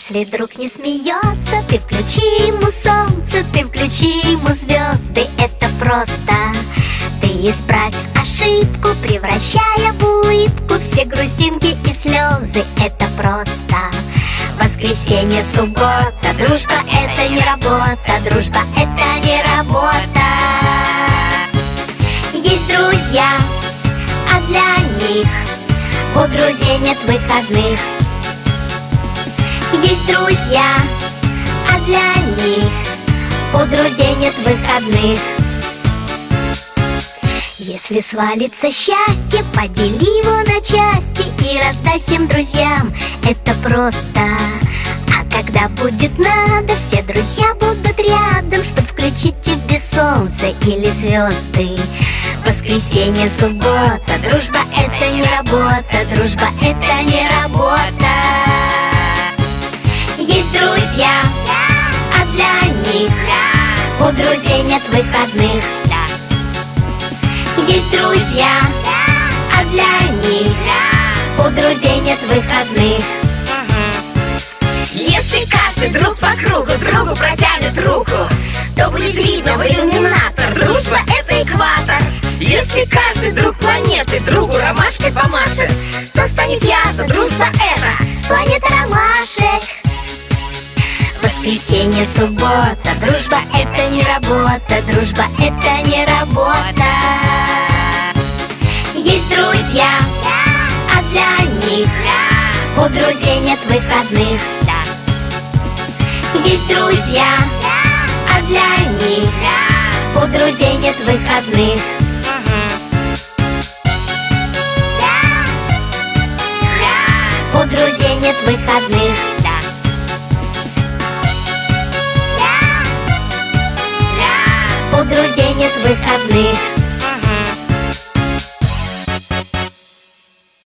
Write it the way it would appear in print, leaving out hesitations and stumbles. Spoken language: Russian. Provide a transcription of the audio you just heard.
Если друг не смеется, ты включи ему солнце, ты включи ему звезды, это просто. Ты исправь ошибку, превращая в улыбку все грустинки и слезы, это просто. Воскресенье, суббота, дружба это не работа, дружба это не работа. Есть друзья, а для них у друзей нет выходных. Есть друзья, а для них у друзей нет выходных. Если свалится счастье, подели его на части и раздай всем друзьям, это просто. А когда будет надо, все друзья будут рядом, чтоб включить тебе солнце или звезды. Воскресенье, суббота, дружба это не работа, дружба это не работа. Есть друзья, а для них у друзей нет выходных. Есть друзья, а для них у друзей нет выходных. Если каждый друг по кругу другу протянет руку, то будет видно в иллюминатор: дружба это экватор. Если каждый друг планеты другу ромашкой помашет, то станет ясно: дружба это планета ромашек. Воскресенье, суббота, дружба это не работа, дружба это не работа. Есть друзья, а для них у друзей нет выходных. Есть друзья, а для них у друзей нет выходных.